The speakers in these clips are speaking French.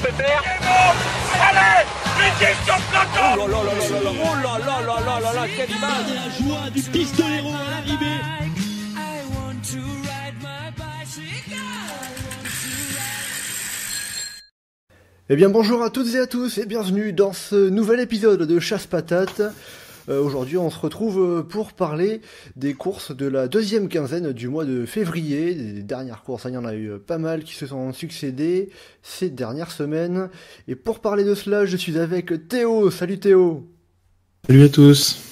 pépère. Allez, Luigi sur le plateau. Oh là là là là là, oh là là là là là là, quelle image. La joie du pistolero à l'arrivée. Eh bien bonjour à toutes et à tous et bienvenue dans ce nouvel épisode de Chasse Patate. Aujourd'hui on se retrouve pour parler des courses de la deuxième quinzaine du mois de février. Des dernières courses, il y en a eu pas mal qui se sont succédées ces dernières semaines. Et pour parler de cela, je suis avec Théo. Salut Théo. Salut à tous.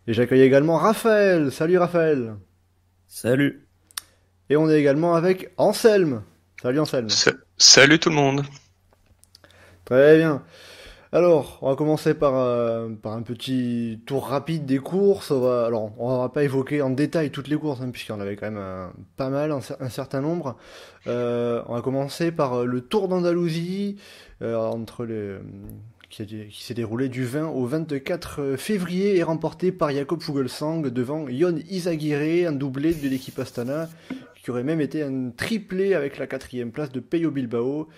Et j'accueille également Raphaël. Salut Raphaël. Salut. Et on est également avec Anselme. Salut Anselme. Salut tout le monde. Très bien. Alors, on va commencer par un petit tour rapide des courses. On va pas évoquer en détail toutes les courses, puisqu'il y en avait quand même pas mal, un certain nombre. On va commencer par le Tour d'Andalousie, qui s'est déroulé du 20 au 24 février et remporté par Jakob Fuglsang devant Jon Izagirre, un doublé de l'équipe Astana, qui aurait même été un triplé avec la 4e place de Pello Bilbao.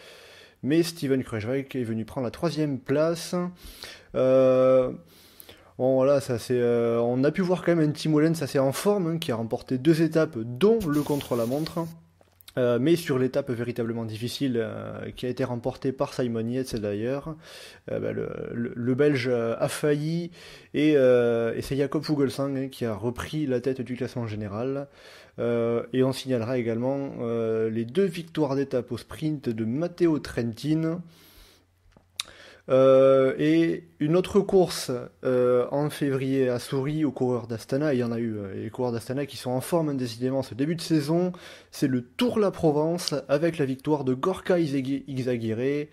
Mais Steven Kruijswijk est venu prendre la 3e place. Bon voilà, on a pu voir quand même un Tim Wellens assez en forme, qui a remporté 2 étapes, dont le contre-la-montre. Mais sur l'étape véritablement difficile qui a été remportée par Simon Yates d'ailleurs, le Belge a failli et c'est Jakob Fuglsang qui a repris la tête du classement général. Et on signalera également les 2 victoires d'étape au sprint de Matteo Trentin. Et une autre course en février à Souris aux coureurs d'Astana. Il y en a eu les coureurs d'Astana qui sont en forme décidément ce début de saison. C'est le Tour La Provence avec la victoire de Gorka Izagirre.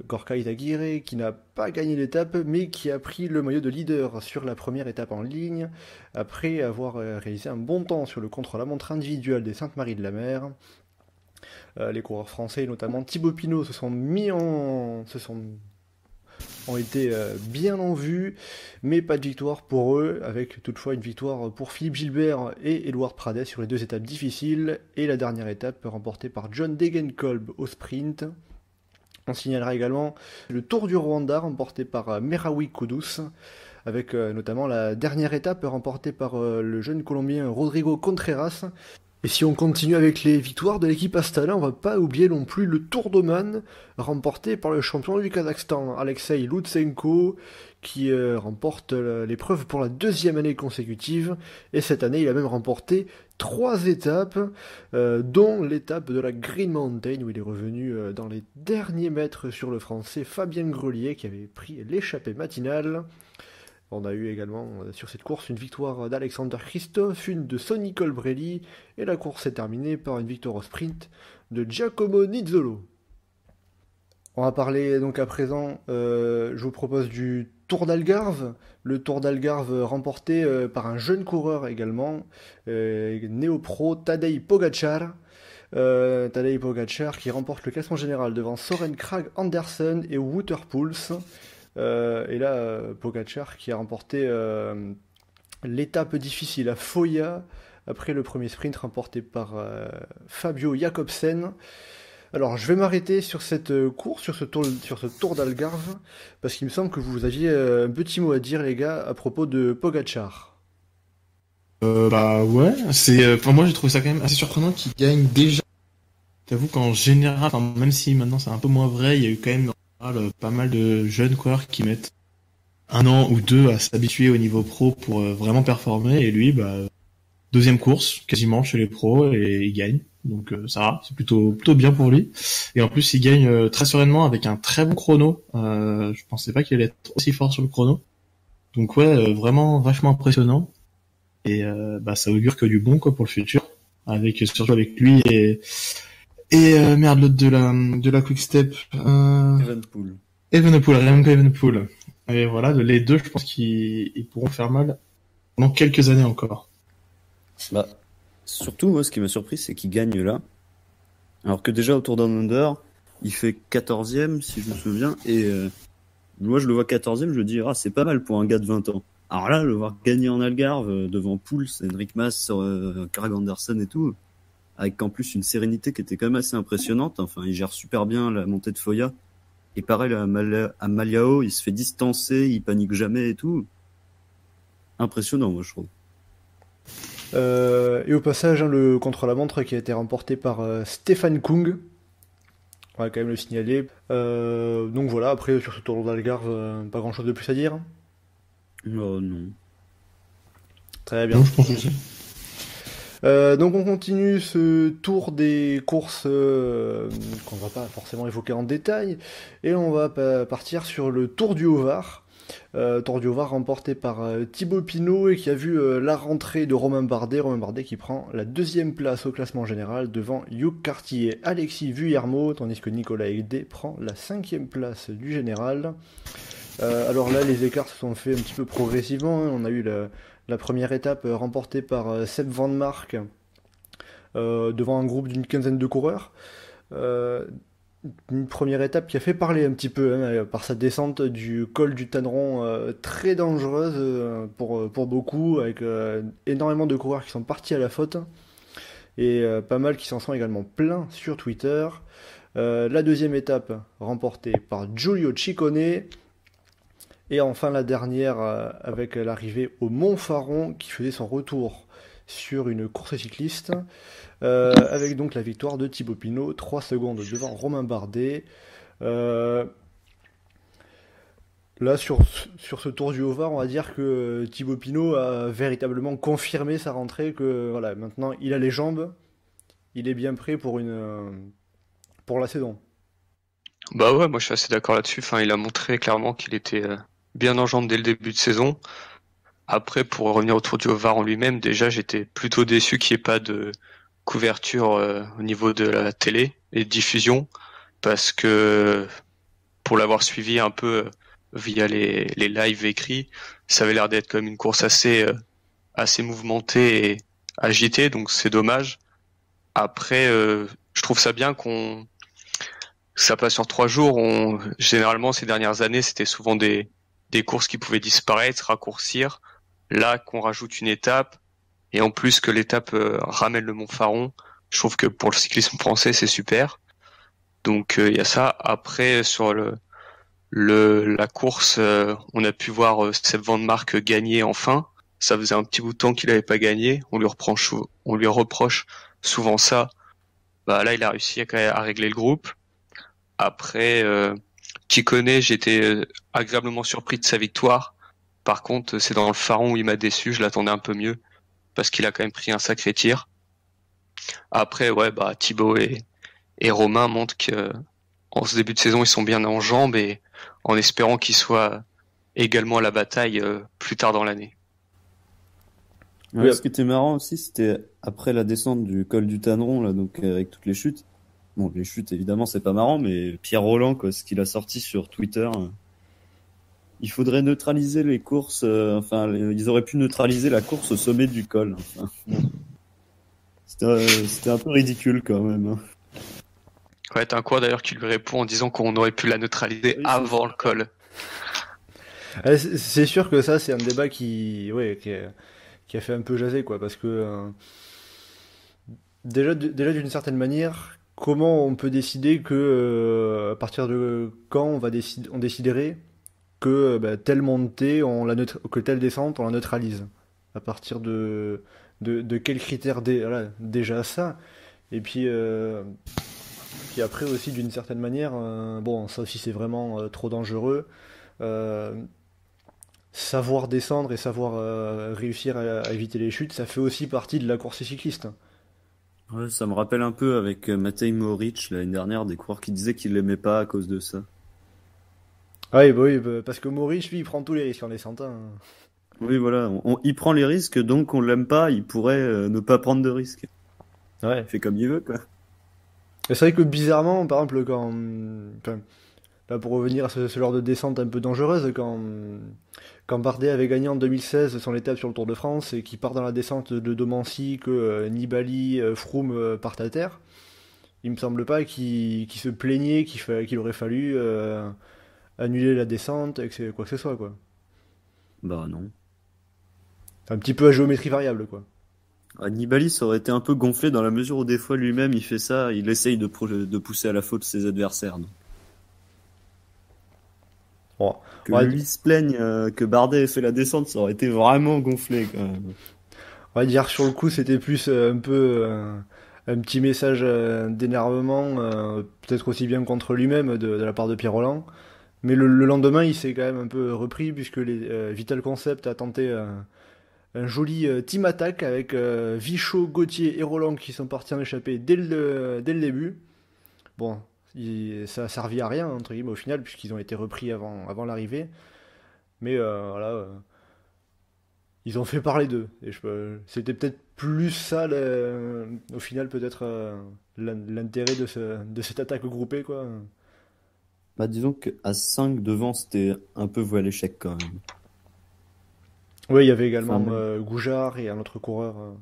Gorka Izagirre qui n'a pas gagné l'étape mais qui a pris le maillot de leader sur la première étape en ligne après avoir réalisé un bon temps sur le contre-la-montre individuel des Saintes-Maries de la Mer. Les coureurs français, notamment Thibaut Pinot, ont été bien en vue, mais pas de victoire pour eux, avec toutefois une victoire pour Philippe Gilbert et Édouard Pradet sur les 2 étapes difficiles, et la dernière étape remportée par John Degenkolb au sprint. On signalera également le Tour du Rwanda remporté par Merawi Kudus, avec notamment la dernière étape remportée par le jeune Colombien Rodrigo Contreras. Et si on continue avec les victoires de l'équipe Astana, on va pas oublier non plus le Tour d'Oman, remporté par le champion du Kazakhstan, Alexei Lutsenko, qui remporte l'épreuve pour la 2e année consécutive. Et cette année, il a même remporté 3 étapes, dont l'étape de la Green Mountain, où il est revenu dans les derniers mètres sur le français Fabien Grelier, qui avait pris l'échappée matinale. On a eu également sur cette course une victoire d'Alexander Christophe, une de Sonny Colbrelli, et la course est terminée par une victoire au sprint de Giacomo Nizzolo. On va parler donc à présent, je vous propose du Tour d'Algarve. Le Tour d'Algarve remporté par un jeune coureur également, néo-pro Tadej Pogačar. Tadej Pogačar qui remporte le classement général devant Søren Kragh Andersen et Wouter Poels. Et là, Pogačar qui a remporté l'étape difficile à Foya après le premier sprint remporté par Fabio Jakobsen. Alors, je vais m'arrêter sur cette course, sur ce tour d'Algarve, parce qu'il me semble que vous aviez un petit mot à dire, les gars, à propos de Pogačar. Ouais, moi j'ai trouvé ça quand même assez surprenant qu'il gagne déjà. J'avoue qu'en général, même si maintenant c'est un peu moins vrai, il y a eu quand même pas mal de jeunes coureurs qui mettent 1 an ou 2 à s'habituer au niveau pro pour vraiment performer, et lui, 2e course quasiment chez les pros et il gagne, donc ça va, c'est plutôt bien pour lui, et en plus il gagne très sereinement avec un très bon chrono. Je pensais pas qu'il allait être aussi fort sur le chrono, donc ouais, vraiment vachement impressionnant, et ça augure que du bon quoi pour le futur, surtout avec lui et l'autre de la Quick Step, Evenepoel, Remco Evenepoel. Et voilà, les 2, je pense qu'ils pourront faire mal pendant quelques années encore. Surtout, moi, ce qui m'a surpris, c'est qu'il gagne là. Alors que déjà, au Tour Down Under, il fait 14e, si je me souviens, et moi, je le vois 14e, je me dis, c'est pas mal pour un gars de 20 ans. Alors là, le voir gagner en Algarve, devant Poels, Henrik Mas, Kragh Andersen et tout, avec en plus une sérénité qui était quand même assez impressionnante. Enfin, il gère super bien la montée de Foya. Et pareil, à Maliao, il se fait distancer, il panique jamais et tout. Impressionnant, moi, je trouve. Et au passage, le contre-la-montre qui a été remporté par Stéphane Kung. On va quand même le signaler. Donc voilà, après sur ce tour d'Algarve, pas grand chose de plus à dire. Oh non. Très bien. Non, je pense aussi. Donc on continue ce tour des courses qu'on va pas forcément évoquer en détail. Et on va partir sur le Tour du Haut-Var. Tour du Haut-Var remporté par Thibaut Pinot et qui a vu la rentrée de Romain Bardet. Romain Bardet qui prend la 2e place au classement général devant Hugh Cartier et Alexis Vuillermo, tandis que Nicolas Hegdet prend la 5e place du général. Alors là, les écarts se sont faits un petit peu progressivement. On a eu la première étape remportée par Seb Van Mark devant un groupe d'une quinzaine de coureurs. Une première étape qui a fait parler un petit peu par sa descente du col du Tanneron, très dangereuse pour beaucoup, avec énormément de coureurs qui sont partis à la faute et pas mal qui s'en sont également pleins sur Twitter. La deuxième étape remportée par Giulio Ciccone. Et enfin la dernière avec l'arrivée au Mont Faron qui faisait son retour sur une course cycliste avec donc la victoire de Thibaut Pinot, 3 secondes devant Romain Bardet. Là sur ce Tour du Haut-Var, on va dire que Thibaut Pinot a véritablement confirmé sa rentrée, que voilà, maintenant il a les jambes, il est bien prêt pour la saison. Bah ouais, moi je suis assez d'accord là-dessus. Enfin, il a montré clairement qu'il était bien en jambes dès le début de saison. Après, pour revenir au Tour du Haut-Var en lui-même, déjà j'étais plutôt déçu qu'il n'y ait pas de couverture au niveau de la télé et de diffusion, parce que pour l'avoir suivi un peu via les lives écrits, ça avait l'air d'être comme une course assez mouvementée et agitée, donc c'est dommage. Après, je trouve ça bien que ça passe sur 3 jours. Généralement, ces dernières années, c'était souvent des courses qui pouvaient disparaître, raccourcir. Là, qu'on rajoute une étape, et en plus que l'étape ramène le Mont Faron, je trouve que pour le cyclisme français, c'est super. Donc il y a ça. Après, sur la course, on a pu voir Seb Van Mark gagner enfin. Ça faisait un petit bout de temps qu'il n'avait pas gagné. On lui reproche souvent ça. Bah là, il a réussi à régler le groupe. Après, Ciccone, j'étais agréablement surpris de sa victoire. Par contre, c'est dans le Faron où il m'a déçu. Je l'attendais un peu mieux parce qu'il a quand même pris un sacré tir. Après, ouais, bah Thibaut et Romain montrent que en ce début de saison, ils sont bien en jambes, et en espérant qu'ils soient également à la bataille plus tard dans l'année. Ouais, ce qui était marrant aussi, c'était après la descente du col du Tanneron, là, donc avec toutes les chutes. Bon, les chutes, évidemment, c'est pas marrant, mais Pierre Roland, quoi, ce qu'il a sorti sur Twitter, il faudrait neutraliser les courses. Ils auraient pu neutraliser la course au sommet du col. Enfin, c'était un peu ridicule quand même. Hein. Ouais, t'as un quoi d'ailleurs qui lui répond en disant qu'on aurait pu la neutraliser avant le col. C'est sûr que ça, c'est un débat qui a fait un peu jaser, quoi, parce que déjà d'une certaine manière, comment on peut décider que à partir de quand on déciderait que telle montée que telle descente on la neutralise, à partir de quels critères déjà ça, et puis après aussi d'une certaine manière, bon, ça aussi c'est vraiment trop dangereux, savoir descendre et savoir réussir à éviter les chutes, ça fait aussi partie de la course cycliste. Ouais, ça me rappelle un peu avec Matej Mohoric l'année dernière, des coureurs qui disaient qu'ils l'aimaient pas à cause de ça. Oui, parce que Mohoric, lui, il prend tous les risques en descente. Hein. Oui, voilà, il prend les risques, donc on l'aime pas, il pourrait ne pas prendre de risques. Ouais. Il fait comme il veut, quoi. Et c'est vrai que bizarrement, par exemple, là, pour revenir à ce genre de descente un peu dangereuse, quand Bardet avait gagné en 2016 son étape sur le Tour de France et qu'il part dans la descente de Domancy, que Nibali, Froome partent à terre, il me semble pas qu'il se plaignait qu'il aurait fallu annuler la descente, quoi que ce soit, quoi. Bah non. Un petit peu à géométrie variable, quoi. Nibali, ça aurait été un peu gonflé dans la mesure où des fois lui-même il fait ça, il essaye de pousser à la faute ses adversaires. Donc. Bon, Que ouais, lui se plaigne que Bardet ait fait la descente, ça aurait été vraiment gonflé quand même. on va dire sur le coup, c'était plus un peu un petit message d'énervement, peut-être aussi bien contre lui-même de la part de Pierre Roland. Mais le lendemain, il s'est quand même un peu repris puisque Vital Concept a tenté un joli team attack avec Vichot, Gauthier et Roland qui sont partis en échappée dès le début. Bon, ça a servi à rien entre guillemets au final puisqu'ils ont été repris avant l'arrivée. Mais voilà, ils ont fait parler d'eux. Et c'était peut-être plus ça au final peut-être l'intérêt de cette attaque groupée quoi. Bah disons qu'à 5 devant, c'était un peu voué à l'échec quand même. Oui, il y avait également Enfin, même- Goujard et un autre coureur.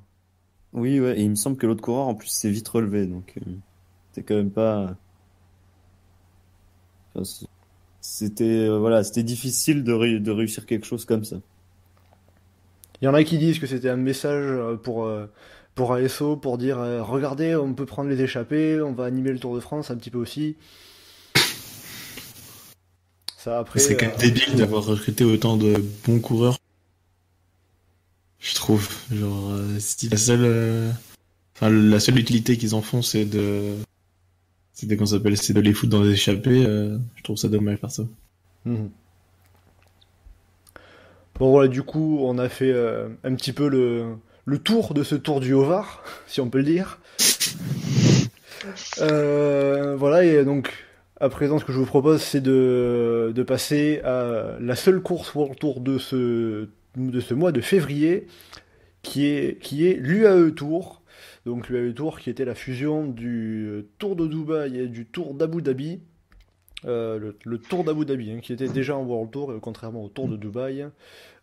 Oui, ouais, et il me semble que l'autre coureur en plus s'est vite relevé, donc c'était quand même pas. Enfin, c'était voilà, c'était difficile de réussir quelque chose comme ça. Il y en a qui disent que c'était un message pour ASO, pour dire regardez, on peut prendre les échappées, on va animer le Tour de France un petit peu aussi. Ça après. C'est quand même débile d'avoir recruté autant de bons coureurs. Je trouve. Genre, si la seule utilité qu'ils en font, c'est comment ça s'appelle, c'est de les foutre dans les échappées. Je trouve ça dommage par ça. Mhm. Bon voilà, du coup, on a fait un petit peu le tour de ce Tour du Haut-Var, si on peut le dire. Voilà, et donc à présent, ce que je vous propose, c'est de passer à la seule course World Tour de ce mois de février, qui est l'UAE Tour. Donc l'UAE Tour qui était la fusion du Tour de Dubaï et du Tour d'Abu Dhabi. Le Tour d'Abu Dhabi, hein, qui était déjà en World Tour, contrairement au Tour de Dubaï.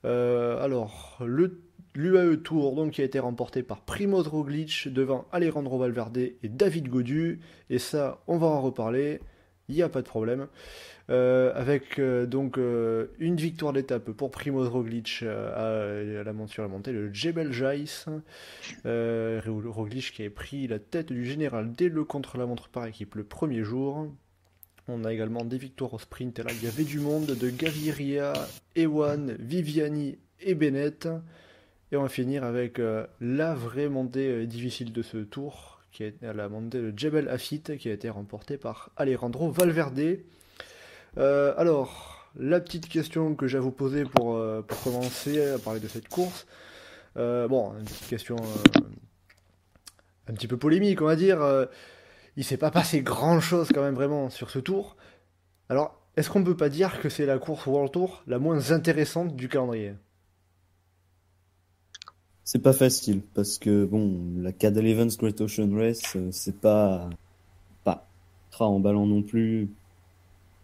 Alors, l'UAE Tour donc, qui a été remporté par Primoz Roglic devant Alejandro Valverde et David Gaudu. Et ça, on va en reparler, il n'y a pas de problème. Avec donc une victoire d'étape pour Primoz Roglic sur la montée, le Jebel Jais. Roglic qui a pris la tête du général dès le contre-la-montre par équipe le premier jour. On a également des victoires au sprint. Et là, il y avait du monde de Gaviria, Ewan, Viviani et Bennett. Et on va finir avec la vraie montée difficile de ce tour, qui est la montée de Jebel Afit, qui a été remportée par Alejandro Valverde. Alors, la petite question que j'ai à vous poser pour commencer à parler de cette course. Bon, une petite question un petit peu polémique, on va dire. Il s'est pas passé grand chose quand même vraiment sur ce tour. Alors, est-ce qu'on peut pas dire que c'est la course World Tour la moins intéressante du calendrier? C'est pas facile parce que bon, la Cadel Evans Great Ocean Race, c'est pas ultra emballant non plus.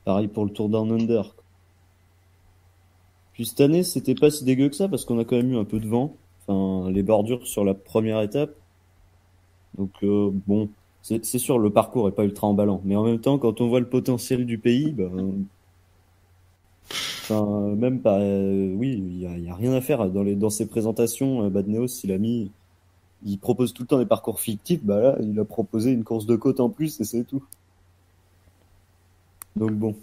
Pareil pour le Tour Down Under. Puis cette année, c'était pas si dégueu que ça parce qu'on a quand même eu un peu de vent. Enfin, les bordures sur la première étape. Donc bon, c'est sûr le parcours est pas ultra emballant, mais en même temps, quand on voit le potentiel du pays, enfin même pas, oui, il y a rien à faire dans ces présentations. Badneos, il propose tout le temps des parcours fictifs. Bah là, il a proposé une course de côte en plus et c'est tout. Donc bon.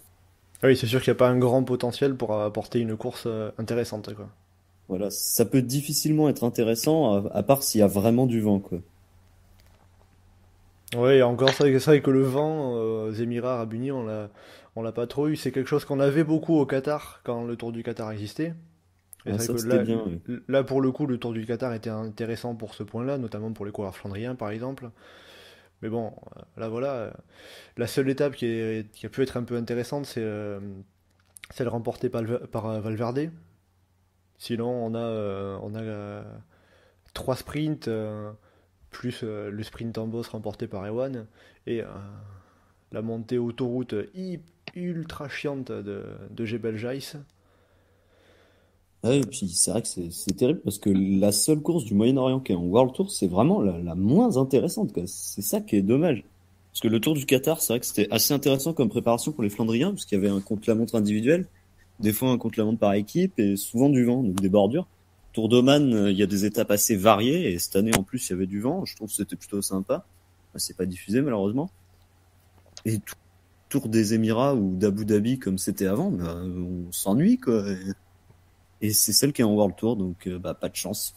Ah oui, c'est sûr qu'il n'y a pas un grand potentiel pour apporter une course intéressante, quoi. Voilà, ça peut difficilement être intéressant à part s'il y a vraiment du vent, quoi. Oui, encore c'est vrai que le vent aux Émirats Arabes Unis, on l'a pas trop eu. C'est quelque chose qu'on avait beaucoup au Qatar quand le Tour du Qatar existait. Et Ah, c'est ça vrai que c'était bien. Oui. là, pour le coup, le Tour du Qatar était intéressant pour ce point-là, notamment pour les coureurs flandriens, par exemple. Mais bon, là voilà, la seule étape qui a pu être un peu intéressante, c'est celle remportée par Valverde. Sinon, on a 3 sprints, plus le sprint en boss remporté par Ewan, et la montée autoroute ultra chiante de Jebel Jais. Ouais, et puis c'est vrai que c'est terrible parce que la seule course du Moyen-Orient qui est en World Tour, c'est vraiment la moins intéressante, quoi. C'est ça qui est dommage. Parce que le Tour du Qatar, c'est vrai que c'était assez intéressant comme préparation pour les Flandriens, parce qu'il y avait un contre-la-montre individuel, des fois un contre-la-montre par équipe, et souvent du vent, donc des bordures. Tour d'Oman, il y a des étapes assez variées, et cette année en plus il y avait du vent, je trouve que c'était plutôt sympa. C'est pas diffusé malheureusement. Et Tour des Émirats ou d'Abu Dhabi comme c'était avant, on s'ennuie quoi. Et c'est celle qui est en World Tour, donc pas de chance.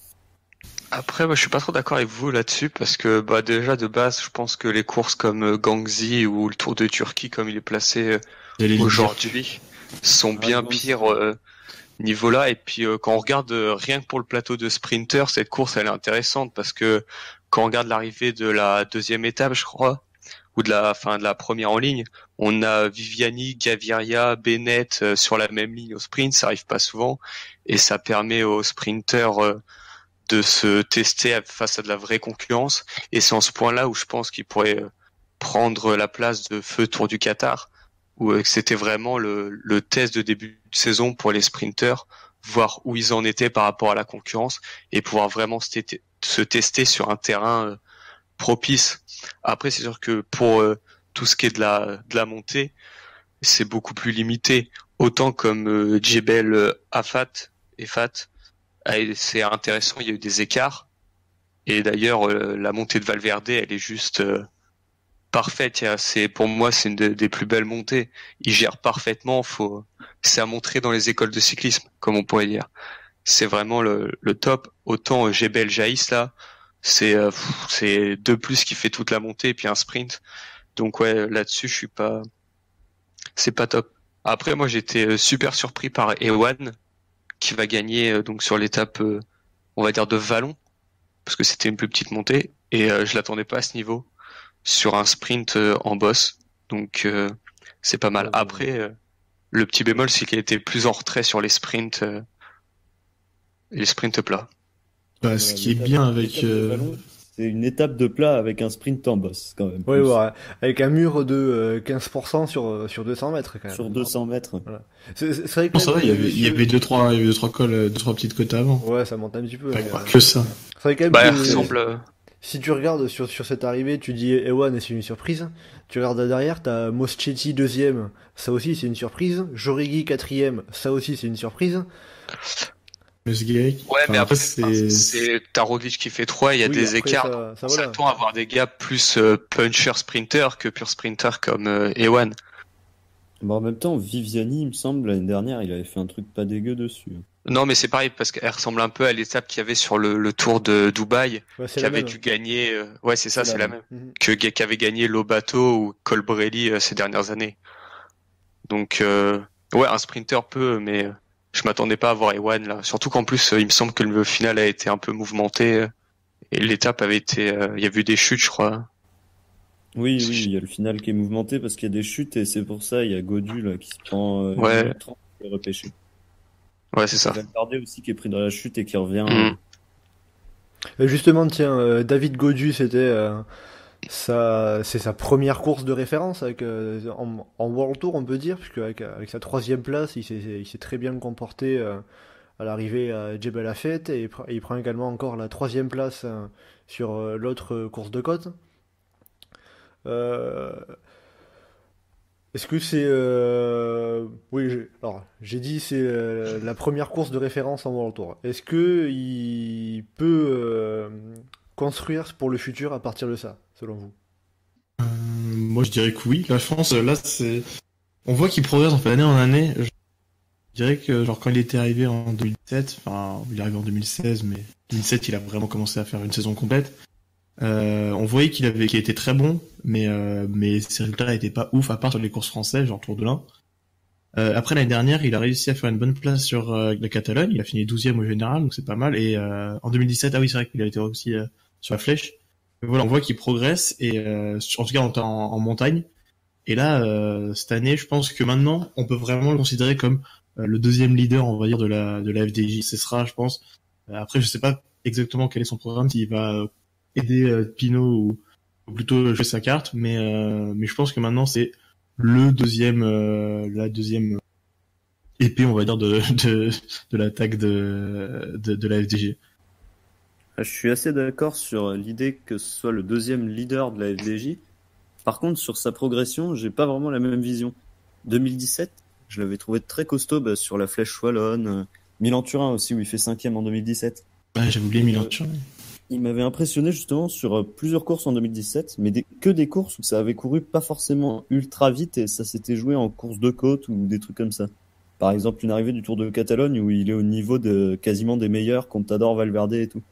Après, moi, je suis pas trop d'accord avec vous là-dessus parce que déjà de base, je pense que les courses comme Gangxi ou le Tour de Turquie, comme il est placé aujourd'hui, sont bien pires niveau là. Et puis quand on regarde rien que pour le plateau de sprinter, cette course elle est intéressante parce que quand on regarde l'arrivée de la deuxième étape, je crois, ou de la première en ligne, on a Viviani, Gaviria, Bennett sur la même ligne au sprint, ça arrive pas souvent et ça permet aux sprinters de se tester face à de la vraie concurrence. Et c'est en ce point-là où je pense qu'il pourrait prendre la place de Feu Tour du Qatar, où c'était vraiment le test de début de saison pour les sprinters, voir où ils en étaient par rapport à la concurrence et pouvoir vraiment se tester sur un terrain propice. Après, c'est sûr que pour tout ce qui est de la montée, c'est beaucoup plus limité. Autant comme Djebel Efat, c'est intéressant, il y a eu des écarts. Et d'ailleurs, la montée de Valverde, elle est juste parfaite. Pour moi, c'est une des plus belles montées. Il gère parfaitement. C'est à montrer dans les écoles de cyclisme, comme on pourrait dire. C'est vraiment le top. Autant Jebel Jaïs, là, c'est 2+ qui fait toute la montée et puis un sprint. Donc ouais, là-dessus, c'est pas top. Après, moi, j'étais super surpris par Ewan, qui va gagner donc sur l'étape, on va dire de vallon, parce que c'était une plus petite montée, et je l'attendais pas à ce niveau sur un sprint en boss, donc c'est pas mal. Après, le petit bémol, c'est qu'il a été plus en retrait sur les sprints plats. Ce qui est bien avec c'est une étape de plat avec un sprint en boss quand même. Oui, ouais, avec un mur de 15% sur 200 mètres quand même. Sur 200 mètres. Voilà. C'est vrai que ça va, il y avait deux trois petites côtes avant. Ouais, ça monte un petit peu. Que ça. C'est vrai quand même ressemble. Si tu regardes sur cette arrivée, tu dis Ewan et c'est une surprise. Tu regardes derrière, t'as Moschetti deuxième, ça aussi c'est une surprise. Jorigui quatrième, ça aussi c'est une surprise. Ouais, mais après, c'est Roglic qui fait 3, il y a des écarts. Ça s'attend à avoir des gars plus puncher sprinter que pure sprinter comme Ewan. En même temps, Viviani, il me semble, l'année dernière, il avait fait un truc pas dégueu dessus. Non, mais c'est pareil, parce qu'elle ressemble un peu à l'étape qu'il y avait sur le Tour de Dubaï, qui avait dû gagner, c'est la même. Qui avait gagné Lobato ou Colbrelli ces dernières années. Donc, un sprinter peut, mais je m'attendais pas à voir Ewan là. Surtout qu'en plus, il me semble que le final a été un peu mouvementé, et l'étape avait été, il y a eu des chutes, je crois. Oui, il y a le final qui est mouvementé parce qu'il y a des chutes et c'est pour ça, il y a Godu là qui se prend 30 et repêché. Ouais, c'est ça. Valverde aussi qui est pris dans la chute et qui revient. Justement, tiens, David Godu, c'est sa première course de référence en World Tour, on peut dire, puisque avec sa 3e place, il s'est très bien comporté à l'arrivée à Jebel Afet, et il prend également encore la 3e place sur l'autre course de côte. Est-ce que c'est j'ai dit c'est la première course de référence en World Tour. Est-ce que il peut construire pour le futur à partir de ça, selon vous? Moi, je dirais que oui. La France, là, on voit qu'il progresse en fait d'année en année. Je dirais que quand il était arrivé en 2007, il est arrivé en 2016, mais 2007, il a vraiment commencé à faire une saison complète. On voyait qu'il était très bon, mais ses résultats n'étaient pas ouf, à part sur les courses françaises, genre Tour de l'Ain. Après l'année dernière, il a réussi à faire une bonne place sur la Catalogne, il a fini 12e au général, donc c'est pas mal. Et en 2017, c'est vrai qu'il a été aussi sur la Flèche. Mais voilà, on voit qu'il progresse, et en tout cas en montagne. Et là, cette année, je pense que maintenant, on peut vraiment le considérer comme le deuxième leader, on va dire, de la FDJ. Ce sera, je pense. Après, je sais pas exactement quel est son programme, s'il va aider Pinot ou plutôt jouer sa carte, mais je pense que maintenant c'est la deuxième épée, on va dire, de l'attaque de la FDJ. Je suis assez d'accord sur l'idée que ce soit le deuxième leader de la FDJ. Par contre, sur sa progression, j'ai pas vraiment la même vision. 2017, je l'avais trouvé très costaud sur la Flèche wallonne, Milan-Turin aussi, où il fait 5e en 2017. Ouais, j'ai oublié Milan-Turin. Il m'avait impressionné justement sur plusieurs courses en 2017, mais que des courses où ça avait couru pas forcément ultra vite et ça s'était joué en course de côte ou des trucs comme ça. Par exemple, une arrivée du Tour de Catalogne où il est au niveau de quasiment des meilleurs, Contador, Valverde et tout.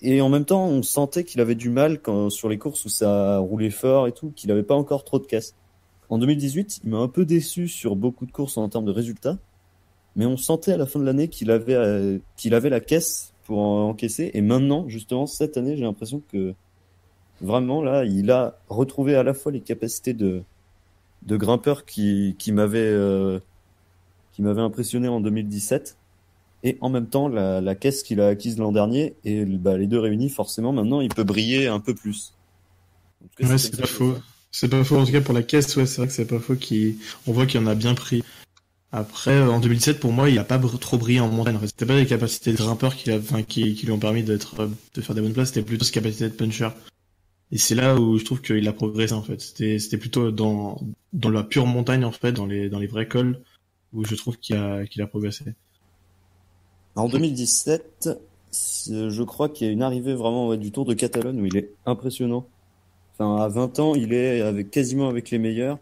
Et en même temps, on sentait qu'il avait du mal sur les courses où ça roulait fort et tout, qu'il avait pas encore trop de caisse. En 2018, il m'a un peu déçu sur beaucoup de courses en termes de résultats, mais on sentait à la fin de l'année qu'il avait la caisse pour encaisser. Et maintenant, justement, cette année, j'ai l'impression que vraiment, là, il a retrouvé à la fois les capacités de grimpeur qui m'avait impressionné en 2017 et en même temps la caisse qu'il a acquise l'an dernier et les deux réunis, forcément, maintenant, il peut briller un peu plus. En tout cas, Ouais, c'est pas faux. C'est pas faux. En tout cas, pour la caisse, ouais, c'est vrai que c'est pas faux on voit qu'il en a bien pris. Après, en 2017, pour moi, il a pas trop brillé en montagne. En fait, c'était pas les capacités de grimpeur qui lui ont permis de faire des bonnes places, c'était plutôt ses capacités de puncher. Et c'est là où je trouve qu'il a progressé, en fait. C'était plutôt dans la pure montagne, en fait, dans les vrais cols, où je trouve qu'il a progressé. En 2017, je crois qu'il y a une arrivée vraiment du Tour de Catalogne où il est impressionnant. Enfin, à 20 ans, il est quasiment avec les meilleurs.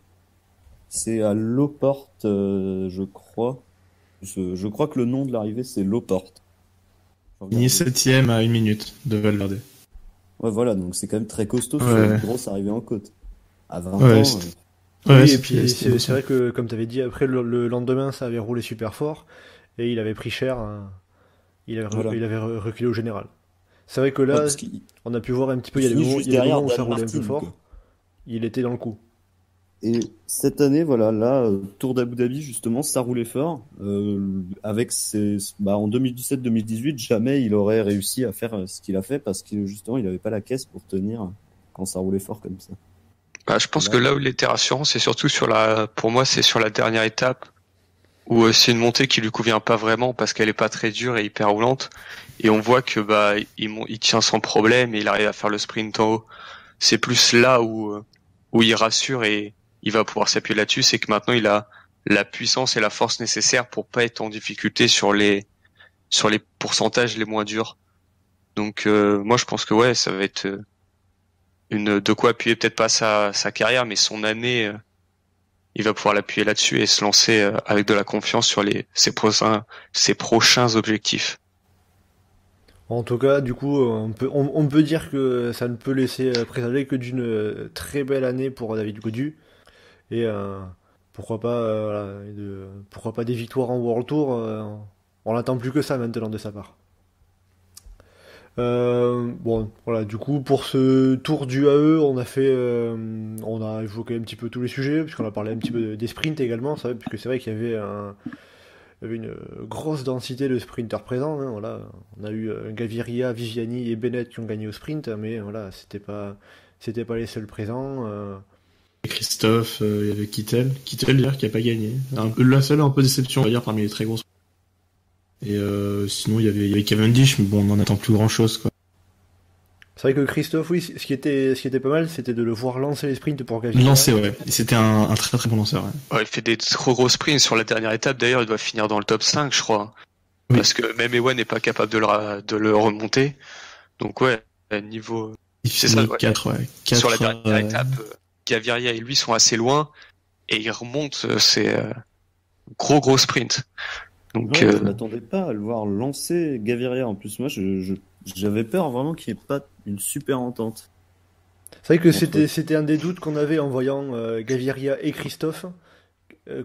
C'est à Loporte, je crois. Je crois que le nom de l'arrivée, c'est Loporte. Il est 7ème à 1 minute de Valverde. Ouais, voilà, donc c'est quand même très costaud sur Ouais. une grosse arrivée en côte. À 20 Ouais, ans. Oui, et puis c'est vrai que, comme tu avais dit, après le lendemain, ça avait roulé super fort et il avait pris cher. Il avait reculé au général. C'est vrai que là, on a pu voir un petit peu, il y a des moments où ça roulait un peu fort. Quoi. Il était dans le coup. Et cette année, voilà, là, Tour d'Abu Dhabi, justement, ça roulait fort. Avec en 2017-2018, jamais il aurait réussi à faire ce qu'il a fait parce que justement, il n'avait pas la caisse pour tenir quand ça roulait fort comme ça. Bah, je pense que là où il était rassurant, c'est surtout pour moi, c'est sur la dernière étape où c'est une montée qui lui convient pas vraiment parce qu'elle est pas très dure et hyper roulante. Et on voit que il tient sans problème et il arrive à faire le sprint en haut. C'est plus là où il rassure et il va pouvoir s'appuyer là-dessus, c'est que maintenant il a la puissance et la force nécessaires pour pas être en difficulté sur les pourcentages les moins durs. Donc moi je pense que ouais, ça va être de quoi appuyer peut-être pas sa carrière, mais son année, il va pouvoir l'appuyer là-dessus et se lancer avec de la confiance sur ses prochains objectifs. En tout cas, du coup, on peut dire que ça ne peut laisser présager que d'une très belle année pour David Gaudu. Et pourquoi pas des victoires en World Tour. On n'attend plus que ça maintenant de sa part. Bon, voilà, du coup, pour ce tour du AE, on a évoqué un petit peu tous les sujets, puisqu'on a parlé un petit peu des sprints également, puisque c'est vrai qu'il y avait une grosse densité de sprinters présents. Hein, voilà. On a eu Gaviria, Viviani et Bennett qui ont gagné au sprint, mais voilà, c'était pas les seuls présents. Christophe, il y avait Kittel d'ailleurs qui a pas gagné. La seule un peu déception, on va dire, parmi les très grosses. Et sinon il y avait Cavendish, mais bon, on en attend plus grand chose, quoi. C'est vrai que Christophe, oui, ce qui était pas mal, c'était de le voir lancer les sprints pour Gaviria. Lancer, ouais. Et c'était un très très bon lanceur. Ouais. Ouais, il fait des trop gros sprints sur la dernière étape. D'ailleurs, il doit finir dans le top 5, je crois. Oui. Parce que même Ewan n'est pas capable de le remonter. Donc ouais, niveau... C'est ça, ouais. 4, ouais. 4, sur la dernière étape, Gaviria et lui sont assez loin. Et ils remontent ces gros sprints. Donc, ouais, je m'attendais pas à le voir lancer Gaviria. En plus, moi, j'avais peur vraiment qu'il n'y ait pas une super entente. C'est vrai que c'était un des doutes qu'on avait en voyant Gaviria et Christophe.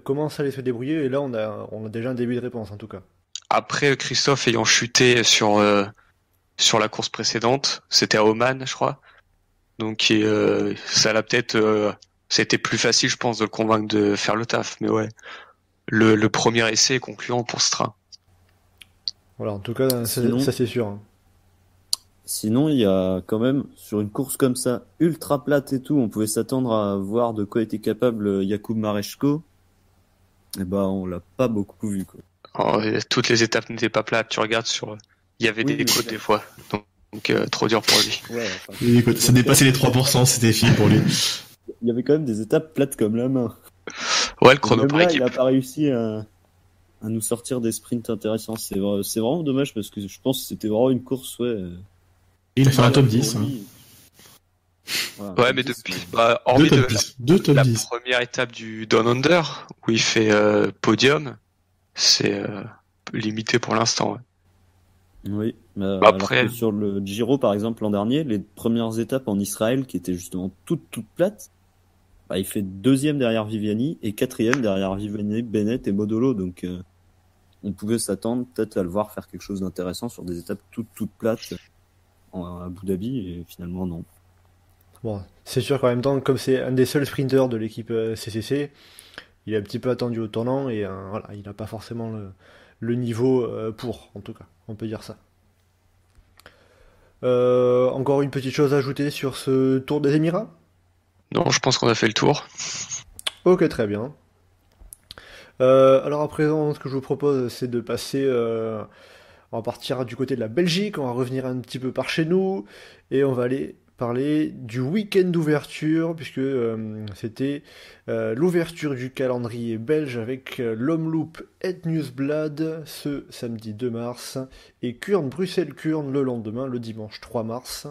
Comment ça allait se débrouiller, et là on a déjà un début de réponse en tout cas. Après, Christophe ayant chuté sur la course précédente, c'était à Oman, je crois. Donc ça l'a peut-être... c'était plus facile, je pense, de le convaincre de faire le taf. Mais ouais, le premier essai est concluant pour ce train. Voilà, en tout cas, ça c'est sûr. Hein. Sinon, il y a quand même, sur une course comme ça, ultra plate et tout, on pouvait s'attendre à voir de quoi était capable Jakub Mareczko. Et bah, on l'a pas beaucoup vu, quoi. Oh, toutes les étapes n'étaient pas plates. Tu regardes il y avait des côtes des fois. Donc trop dur pour lui. Ouais, ça dépassait les 3%, c'était fini pour lui. Il y avait quand même des étapes plates comme la main. Ouais, le chrono par là, équipe. il a pas réussi à nous sortir des sprints intéressants. C'est vraiment dommage parce que je pense que c'était vraiment une course, ouais. Il a fait un top 10. Hein. Voilà, Ouais, mais depuis, hormis Deux top la 10. première étape du Down Under, où il fait podium, c'est limité pour l'instant. Ouais. Oui, Après- alors que sur le Giro, par exemple, l'an dernier, les premières étapes en Israël, qui étaient justement toutes plates, il fait 2e derrière Viviani et 4e derrière Viviani, Bennett et Modolo. Donc, on pouvait s'attendre peut-être à le voir faire quelque chose d'intéressant sur des étapes toutes plates à Abu Dhabi, et finalement, non. Bon, c'est sûr qu'en même temps, comme c'est un des seuls sprinters de l'équipe CCC, il est un petit peu attendu au tournant et voilà, il n'a pas forcément le niveau pour, en tout cas, on peut dire ça. Encore une petite chose à ajouter sur ce Tour des Émirats? Non, je pense qu'on a fait le tour. Ok, très bien. Alors à présent, ce que je vous propose, c'est de passer. On va partir du côté de la Belgique, on va revenir un petit peu par chez nous, et on va aller parler du week-end d'ouverture, puisque c'était l'ouverture du calendrier belge avec l'Omloop et Nieuwsblad ce samedi 2 mars, et Kuurne-Bruxelles-Kuurne le lendemain, le dimanche 3 mars,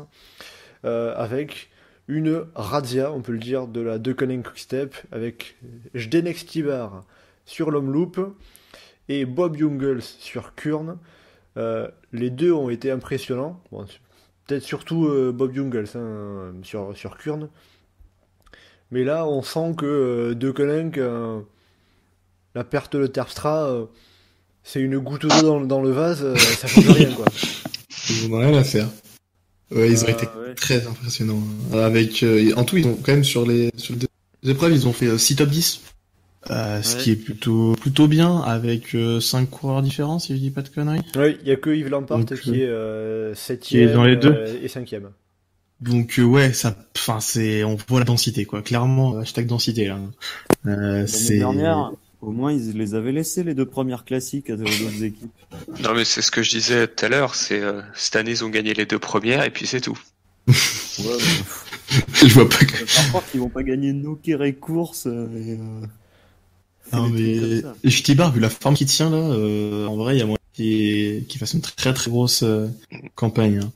avec une razzia, on peut le dire, de la De Koning Quick-Step, avec Zdenek Stibar sur l'Omloop et Bob Jungels sur Kuurne. Les deux ont été impressionnants. Bon, peut-être surtout Bob Jungels sur Kuurne. Mais là, on sent que De Koning, la perte de Terpstra, c'est une goutte d'eau dans le vase, ça change rien, quoi. Ils n'ont rien à faire. Ouais, ils ont été très impressionnants. Avec, en tout, ils ont quand même sur les épreuves, ils ont fait 6 top 10. Ce qui est plutôt bien, avec 5 coureurs différents, si je dis pas de conneries. Oui, il y a que Yves Lampart Donc, qui est 7ème qui est dans les deux. Et 5ème. Donc ouais, on voit la densité, quoi. Clairement, hashtag densité là. L'année dernière, au moins ils les avaient laissés les 2 premières classiques à d'autres équipes. Non, mais c'est ce que je disais tout à l'heure, c'est cette année ils ont gagné les 2 premières et puis c'est tout. Ouais, Je vois pas que. par contre, ils vont pas gagner no Kere course. Non mais Stibar, vu la forme qu'il tient là, en vrai, il y a moyen qu'il fasse une très très grosse campagne. Hein.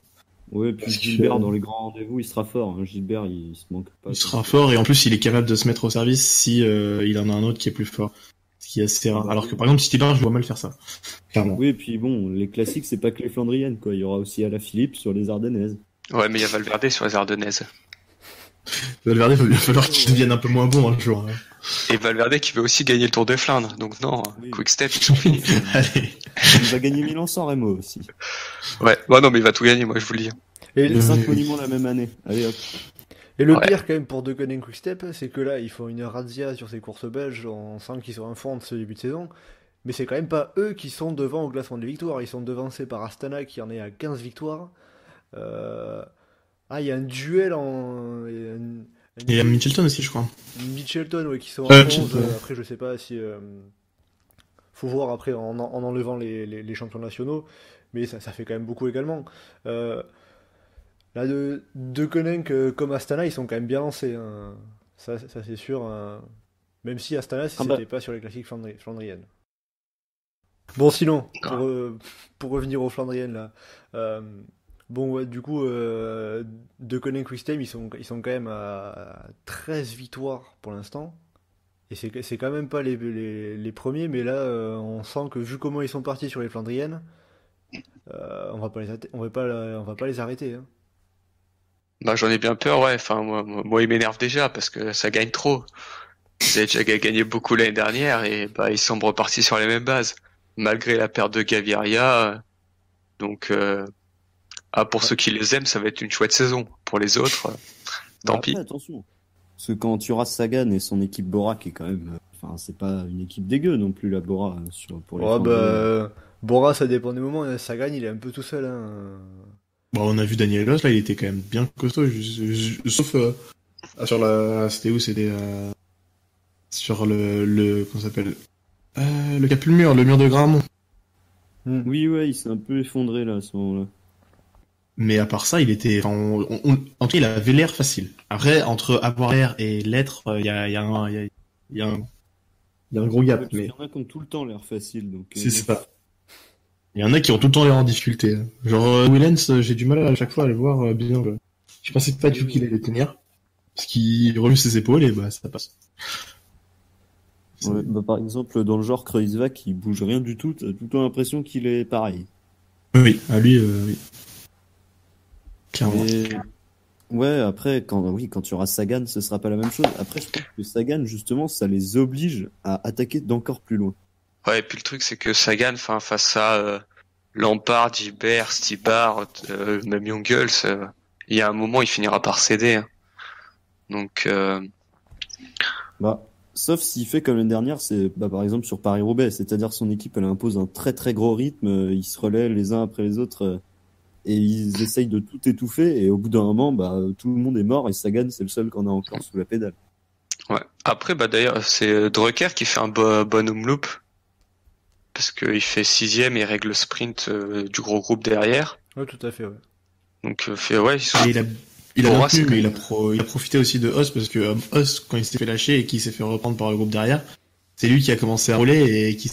Ouais, puis Gilbert dans les grands rendez-vous, il sera fort. Hein. Gilbert, il se manque pas. Il sera fort et en plus, il est capable de se mettre au service si il en a un autre qui est plus fort. Ce qui est assez rare. Alors que par exemple, Stibar, je vois mal faire ça. Clairement. Oui, et puis bon, les classiques, c'est pas que les Flandriennes, quoi. Il y aura aussi Alaphilippe sur les Ardennaises. Ouais, mais il y a Valverde sur les Ardennaises. Valverde, il va bien falloir qu'il devienne un peu moins bon un jour. Hein. Et Valverde qui veut aussi gagner le Tour des Flandres. Donc non, Oui. Quick-Step, ils sont finis. Allez. Il va gagner Milan-San Remo aussi. Ouais, bah non, mais il va tout gagner, moi je vous le dis. Et Les 5 monuments la même année. Allez hop. Et le Ouais. pire quand même pour De Koning Quick-Step, c'est que là ils font une razzia sur ces courses belges, on sent qu'ils sont en forme de ce début de saison, mais c'est quand même pas eux qui sont devant au classement des victoires, ils sont devancés par Astana qui en est à 15 victoires. Il y a un duel Et il y a Mitchelton aussi, je crois. Mitchelton, ouais, qui sont en 11, Mitchelton. après je sais pas si... faut voir après en enlevant les champions nationaux, mais ça fait quand même beaucoup également. Là, de Koning comme Astana, ils sont quand même bien lancés. Hein. Ça c'est sûr. Même si Astana, c'était pas sur les classiques flandriennes. Bon, sinon, pour revenir aux flandriennes, là. Bon, ouais, du coup, De Koning Quick-Step, ils sont quand même à 13 victoires pour l'instant. Et c'est quand même pas les premiers, mais là, on sent que vu comment ils sont partis sur les flandriennes, on va pas les arrêter. Hein. Bah j'en ai bien peur, ouais. Enfin, moi il m'énerve déjà parce que ça gagne trop. Ils avaient déjà gagné beaucoup l'année dernière et bah ils sont repartis sur les mêmes bases. Malgré la perte de Gaviria. Donc, pour ceux qui les aiment, ça va être une chouette saison. Pour les autres, tant pis. Attention. Parce que quand tu rases Sagan et son équipe Bora, qui est quand même... Enfin, c'est pas une équipe dégueu non plus, la Bora, pour les Flandriens. Bora, ça dépend des moments. Sagan, il est un peu tout seul. Hein. Bon, on a vu Daniel Loss, là, il était quand même bien costaud, sauf sur la... C'était où? C'était sur le comment ça s'appelle? Le cap le mur de Gramont. Oui, ouais, il s'est un peu effondré là à ce moment-là. Mais à part ça, il était... en tout cas, il avait l'air facile. Après, entre avoir l'air et l'être, il y a Il y a un gros gap, Ouais, parce mais qu'il y en a qui ont tout le temps l'air facile, donc. c'est ça. Il y en a qui ont tout le temps l'air en difficulté. Genre, Willens, j'ai du mal à chaque fois à le voir bien. Je pensais pas du tout qu'il allait tenir. Parce qu'il remue ses épaules et bah, ça passe. Ouais, bah, par exemple, dans le genre Kreuzvak, il bouge rien du tout, t'as tout le temps l'impression qu'il est pareil. Oui, à lui, oui. Clairement. Mais... Ouais, après, quand tu auras Sagan, ce sera pas la même chose. Après, je pense que Sagan, justement, ça les oblige à attaquer d'encore plus loin. Ouais, et puis le truc, c'est que Sagan, enfin, face à Lampard, Gilbert, Stibar, même Jungels, il y a un moment, il finira par céder. Hein. Donc, Bah, sauf s'il fait comme l'année dernière, c'est par exemple sur Paris-Roubaix, c'est-à-dire son équipe, elle impose un très très gros rythme, ils se relaient les uns après les autres, et ils essayent de tout étouffer, et au bout d'un moment, bah, tout le monde est mort, et Sagan, c'est le seul qu'on a encore sous la pédale. ouais. Après, bah d'ailleurs, c'est Drucker qui fait un bon home loop. Parce qu'il fait 6ème et règle le sprint du gros groupe derrière. Ouais, tout à fait, ouais. Donc, ouais, ils sont... Et il a Pour moi, maintenu, c'est mais quand il a profité aussi de Hoss parce que Hoss, quand il s'est fait lâcher et qu'il s'est fait reprendre par le groupe derrière, c'est lui qui a commencé à rouler et qui.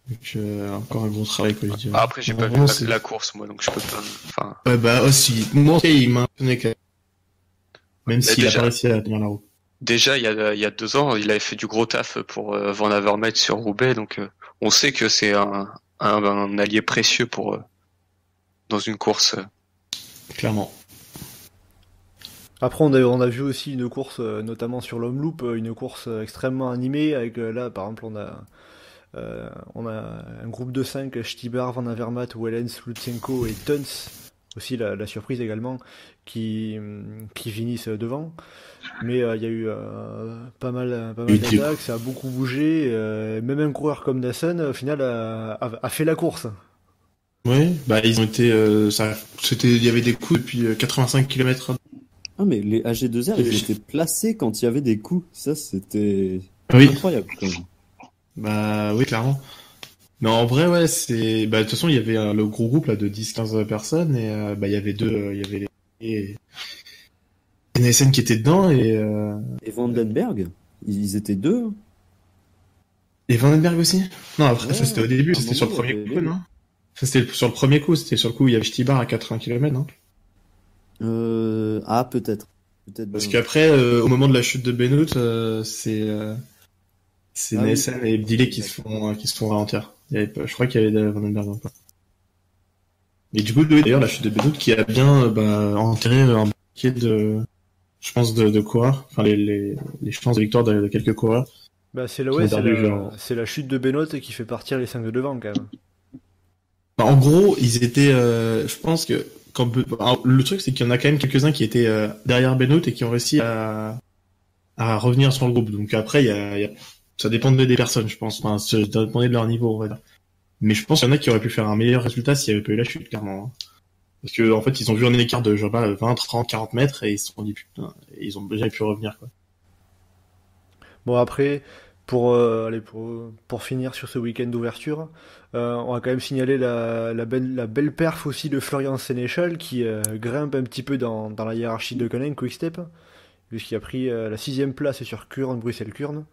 Donc, encore un gros travail, quoi, je dirais. Ah, après, j'ai pas vu Vraiment, la course, moi, donc je peux pas. Enfin, Ouais, bah, Hoss, moi, en tout cas, il m'a impressionné quand même. Même s'il a déjà, pas réussi à tenir la roue. déjà, il y a 2 ans, il avait fait du gros taf pour Van Avermaet sur Roubaix, donc on sait que c'est un allié précieux pour dans une course. Clairement. Après, on a vu aussi une course, notamment sur l'Homme Loop, une course extrêmement animée, avec là, par exemple, on a un groupe de 5, Stibar, Van Avermaet, Wellens, Lutsenko et Tuns, aussi la surprise également, qui finissent devant. Mais il y a eu pas mal d'attaques, ça a beaucoup bougé, même un coureur comme Nassen, au final, a fait la course. Ouais, bah, ils ont été, il y avait des coups depuis 85 km. Ah, mais les AG2R, ils étaient placés quand il y avait des coups. Ça, c'était Oui. incroyable, quand même. Bah, oui, clairement. Mais en vrai, ouais, bah, de toute façon, il y avait le gros groupe, là, de 10-15 personnes, et, bah, il y avait il y avait et NSN qui était dedans, Et Vandenberg, ils étaient deux. et Vandenberg aussi? Non, après, Ouais, ça, c'était au début, à un c'était sur le moment, il y premier avait coup, les deux. non? Ça, c'était sur le premier coup, c'était sur le coup, il y avait Stibar à 80 km, non? Ah, peut-être. Peut-être Parce bien. qu'après, au moment de la chute de Benoît, c'est Ah oui. NSN et Bdilé qui se font ralentir. Je crois qu'il y avait Vandenberg encore. Et du coup, oui, d'ailleurs, la chute de Benoît qui a bien, bah, enterré un paquet je pense, de coureurs. Enfin, les chances de victoire de quelques coureurs. Bah, c'est c'est la chute de Benoît qui fait partir les 5 de devant, quand même. Bah, en gros, ils étaient, je pense que alors, le truc, c'est qu'il y en a quand même quelques-uns qui étaient derrière Benoît et qui ont réussi à revenir sur le groupe. Donc après, ça dépendait des personnes, je pense. Enfin, ça dépendait de leur niveau, on va dire. Mais je pense qu'il y en a qui auraient pu faire un meilleur résultat s'il n'y avait pas eu la chute, clairement. Hein. Parce que en fait, ils ont vu un écart de genre 20, 30, 40 mètres et ils se sont dit putain, et ils ont déjà pu revenir, quoi. Bon, après, pour finir sur ce week-end d'ouverture, on va quand même signaler la belle perf aussi de Florian Sénéchal qui grimpe un petit peu dans la hiérarchie de Koenig Quick-Step, puisqu'il a pris la 6ème place sur Kurn, Bruxelles-Kurn.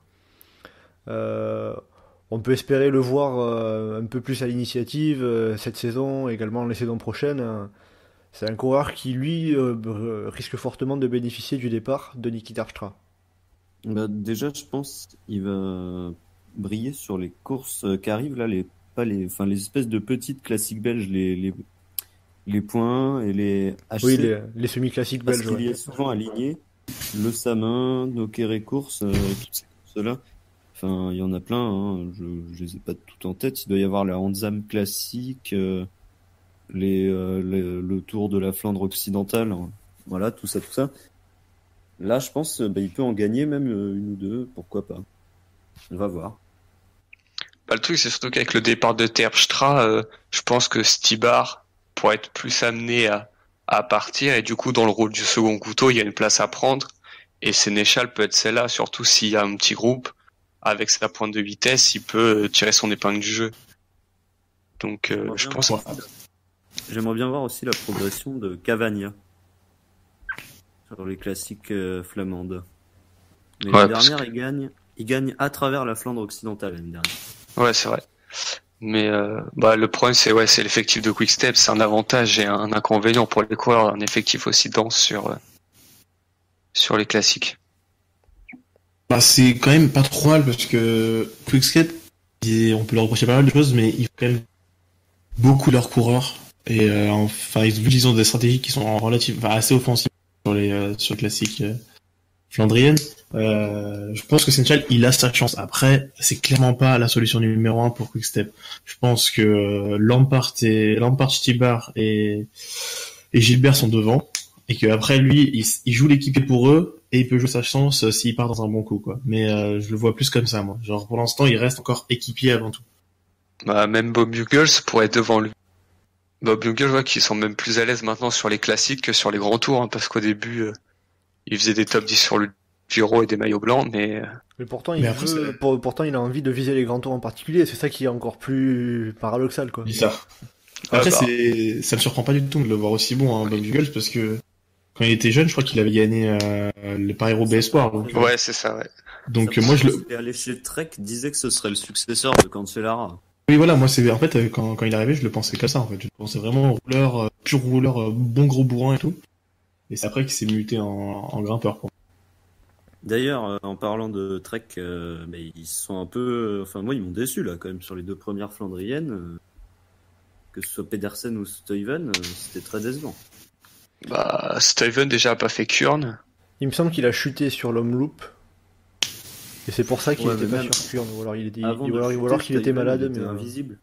On peut espérer le voir un peu plus à l'initiative cette saison, également les saisons prochaines. C'est un coureur qui, lui, risque fortement de bénéficier du départ de Niki Terpstra. Bah, déjà, je pense qu'il va briller sur les courses qui arrivent, là, enfin, les espèces de petites classiques belges, les points et les HC. Oui, les semi-classiques parce belges. qu'il y Ouais. est souvent aligné. Le Samin, Nokere Course, toutes ces courses-là. Enfin, il y en a plein, hein. Je les ai pas toutes en tête. Il doit y avoir la Handzam classique, le Tour de la Flandre occidentale. Hein. Voilà, tout ça. Là, je pense, il peut en gagner même une ou deux, pourquoi pas. On va voir. Bah, le truc, c'est surtout qu'avec le départ de Terpstra, je pense que Stibar pourrait être plus amené à partir, et du coup, dans le rôle du second couteau, il y a une place à prendre, et Sénéchal peut être celle-là, surtout s'il y a un petit groupe, avec sa pointe de vitesse, il peut tirer son épingle du jeu. Donc, je pense... J'aimerais bien voir aussi la progression de Cavagna sur les classiques flamandes. Mais Ouais, la dernière, il gagne Il gagne à travers la Flandre occidentale l'année dernière. Ouais, c'est vrai. Mais le problème, c'est l'effectif de Quick-Step. C'est un avantage et un inconvénient pour les coureurs. Un effectif aussi dense sur les classiques. Bah, c'est quand même pas trop mal parce que Quick-Step, on peut leur reprocher pas mal de choses, mais ils font quand même beaucoup leurs coureurs. Et ils ont des stratégies qui sont assez offensives sur les classiques flandriennes. Je pense que Senchal, il a sa chance. Après, c'est clairement pas la solution numéro 1 pour Quick-Step. Je pense que Lampard, Stibar et Gilbert sont devant. Et que après lui, il joue l'équipier pour eux et il peut jouer sa chance s'il part dans un bon coup, quoi. Mais je le vois plus comme ça, moi. Genre pour l'instant, il reste encore équipier avant tout. Bah même Bob Bugles pourrait être devant lui. Bob Bugles, qui sont même plus à l'aise maintenant sur les classiques que sur les grands tours, hein, parce qu'au début, il faisait des top 10 sur le Giro et des maillots blancs, mais pourtant, il a envie de viser les grands tours en particulier. C'est ça qui est encore plus paradoxal, quoi. Bizarre. Après, ça me surprend pas du tout de le voir aussi bon, hein, Bob Bugles, parce que quand il était jeune, je crois qu'il avait gagné le Paris-Roubaix Espoir. Donc, ouais, c'est ça, ouais. Donc ça moi, Et aller chez Trek disait que ce serait le successeur de Cancellara. Oui, voilà, moi, en fait, quand il est arrivé, je le pensais comme ça, en fait. Je le pensais vraiment rouleur, pur rouleur, bon gros bourrin et tout. Et c'est après qu'il s'est muté en grimpeur, quoi. D'ailleurs, en parlant de Trek, ils sont un peu... Enfin, moi, ils m'ont déçu, là, quand même, sur les 2 premières Flandriennes. Que ce soit Pedersen ou Stuyven, c'était très décevant. Bah, Stuyven, déjà, a pas fait Kurn. Il me semble qu'il a chuté sur l'Homme-Loop. Et c'est pour ça qu'il était pas même sur Kurn. Ou alors qu'il était malade, mais invisible.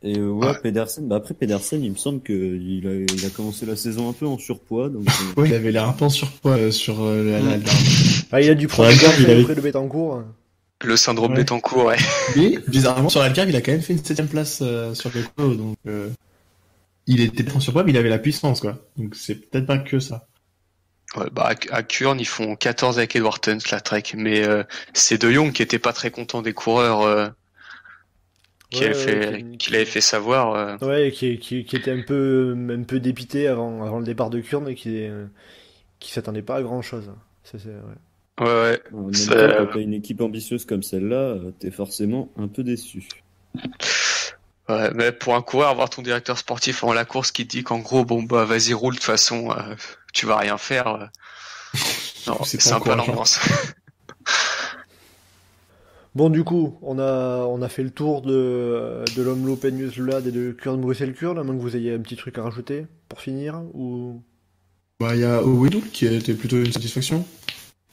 Et Pedersen, après Pedersen, il me semble qu'il a commencé la saison un peu en surpoids. Donc, ouais, il avait l'air un peu en surpoids sur la il a dû prendre près de Bettencourt. Le syndrome Bettencourt, ouais. Mais, bizarrement, sur l'Algarve, il a quand même fait une 7ème place sur le chrono, donc il était pas en surpoids, mais il avait la puissance, quoi. Donc c'est peut-être pas que ça. Ouais, bah, à Kurn, ils font 14 avec Edward Tuns, la Trek, mais c'est De Jong qui était pas très content des coureurs qu'il avait fait savoir. Ouais, et qui était un peu dépité avant le départ de Kurn et qui s'attendait pas à grand chose. Ouais. En même temps, quand t'as une équipe ambitieuse comme celle-là, t'es forcément un peu déçu. Ouais, mais pour un coureur, avoir ton directeur sportif avant la course qui te dit qu'en gros, bon, bah, vas-y, roule, de toute façon, tu vas rien faire. Non, c'est un peu l'ambiance. Bon, du coup, on a fait le tour de l'Omloop News-Lad et de Kurn Bruxelles-Kurn, à moins que vous ayez un petit truc à rajouter pour finir, ou... Bah, il y a Owedou qui a été plutôt une satisfaction.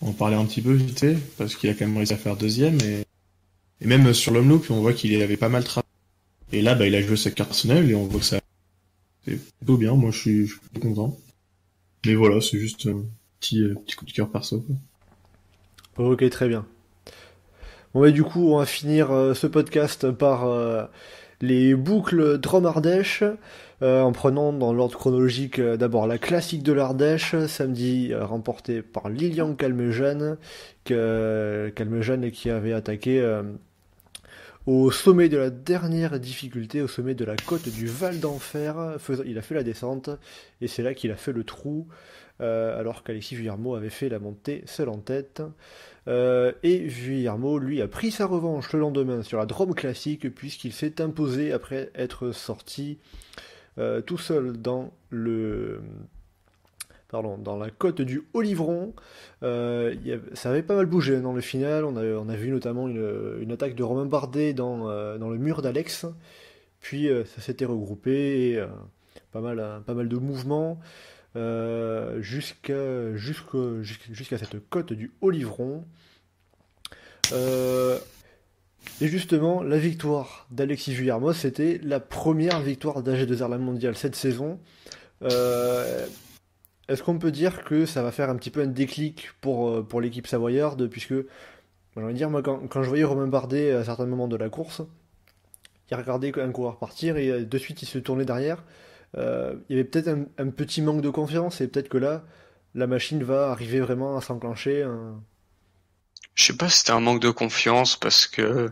On parlait un petit peu vite fait, parce qu'il a quand même réussi à faire 2ème, et même sur l'Omloop, on voit qu'il avait pas mal travaillé. Et là, bah, il a joué sa carte personnelle, et on voit que ça, c'est plutôt bien, moi je suis plutôt content. Mais voilà, c'est juste un petit coup de cœur perso, quoi. Ok, très bien. Bon, et du coup, on va finir ce podcast par les boucles Drôme-Ardèche, en prenant dans l'ordre chronologique d'abord la classique de l'Ardèche, samedi remportée par Lilian Calmejane qui avait attaqué au sommet de la dernière difficulté, au sommet de la côte du Val d'Enfer. Il a fait la descente, et c'est là qu'il a fait le trou, alors qu'Alexis Vuillermoz avait fait la montée seul en tête. Et Vuillermoz, lui, a pris sa revanche le lendemain sur la Drôme classique, puisqu'il s'est imposé après être sorti tout seul dans la côte du Haut-Livron. Ça avait pas mal bougé dans le final. On a vu notamment une attaque de Romain Bardet dans le mur d'Alex. Puis ça s'était regroupé, et pas mal de mouvements jusqu'à cette côte du Haut-Livron. Et justement, la victoire d'Alexis Vuillermoz, c'était la première victoire d'AG2R La Mondiale cette saison. Est-ce qu'on peut dire que ça va faire un petit peu un déclic pour l'équipe savoyarde, puisque, j'ai envie de dire, moi, quand je voyais Romain Bardet à certains moments de la course, il regardait un coureur partir et de suite il se tournait derrière. Il y avait peut-être un petit manque de confiance, et peut-être que là, la machine va arriver vraiment à s'enclencher. Je sais pas si c'était un manque de confiance, parce que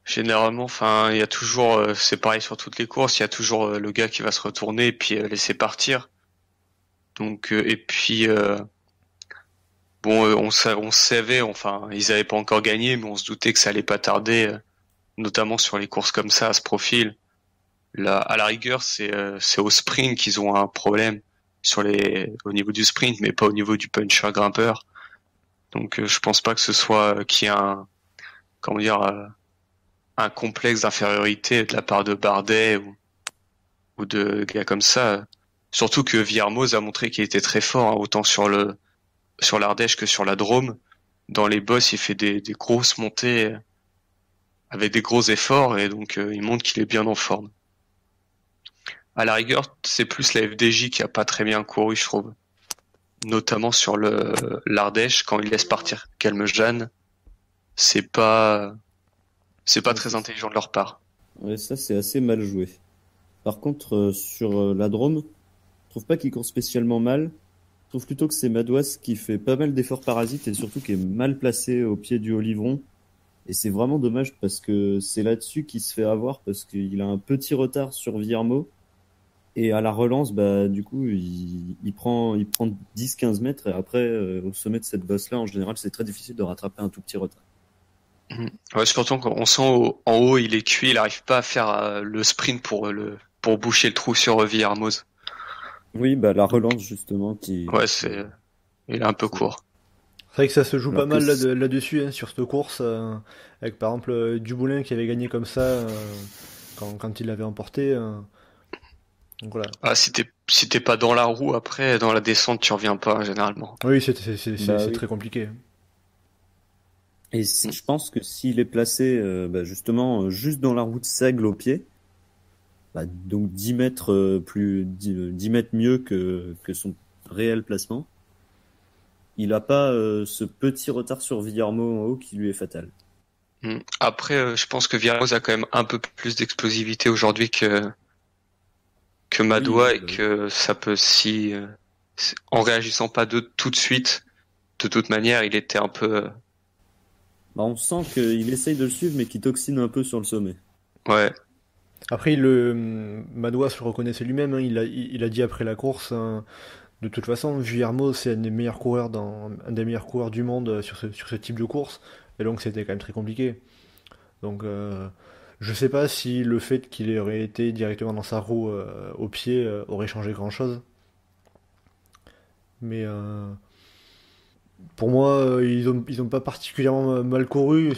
généralement, enfin, il y a toujours, c'est pareil sur toutes les courses, il y a toujours le gars qui va se retourner et puis laisser partir. Donc, et puis, bon, on savait, enfin, ils avaient pas encore gagné, mais on se doutait que ça allait pas tarder, notamment sur les courses comme ça, à ce profil. Là, à la rigueur, c'est au sprint qu'ils ont un problème au niveau du sprint, mais pas au niveau du puncher grimpeur. Donc, je pense pas que ce soit qu'il y ait comment dire, un complexe d'infériorité de la part de Bardet ou de gars comme ça. Surtout que Villermoz a montré qu'il était très fort, hein, autant sur l'Ardèche que sur la Drôme. Dans les bosses, il fait des grosses montées avec des gros efforts, et donc il montre qu'il est bien en forme. À la rigueur, c'est plus la FDJ qui a pas très bien couru, je trouve. Notamment sur l'Ardèche, quand il laisse partir Calmejane, c'est pas très intelligent de leur part. Ouais, ça c'est assez mal joué. Par contre, sur la Drôme, je trouve pas qu'il court spécialement mal. Je trouve plutôt que c'est Madouas qui fait pas mal d'efforts parasites et surtout qui est mal placé au pied du Haut-Livron. Et c'est vraiment dommage parce que c'est là-dessus qu'il se fait avoir parce qu'il a un petit retard sur Villermo. Et à la relance, bah, du coup, il prend 10-15 mètres et après, au sommet de cette bosse-là, en général, c'est très difficile de rattraper un tout petit retard. Ouais, surtout qu'on sent en haut, il est cuit, il n'arrive pas à faire le sprint pour boucher le trou sur Villermoz. Oui, bah, la relance, justement, Ouais, il est un peu court. C'est vrai que ça se joue Alors pas mal que là-dessus, hein, sur cette course, avec par exemple Dumoulin qui avait gagné comme ça quand il l'avait emporté. Donc voilà. Ah, si t'es pas dans la roue, après, dans la descente, tu reviens pas, généralement. Oui, c'est oui. très compliqué. Et je pense que s'il est placé, justement, juste dans la roue de Seigle au pied, bah, donc 10 mètres 10 mètres mieux que son réel placement, il a pas ce petit retard sur Villermo en haut qui lui est fatal. Après, je pense que Villermoz a quand même un peu plus d'explosivité aujourd'hui que Madoua, et que ça peut en réagissant pas tout de suite, de toute manière, il était un peu... Bah, on sent qu'il essaye de le suivre mais qu'il toxine un peu sur le sommet. Ouais. Après, Madouas le reconnaissait lui-même, hein, il a dit après la course, hein, de toute façon, Villermo c'est un des meilleurs coureurs du monde sur ce type de course, et donc c'était quand même très compliqué. Donc je sais pas si le fait qu'il aurait été directement dans sa roue au pied aurait changé grand-chose. Mais pour moi, ils ont pas particulièrement mal couru,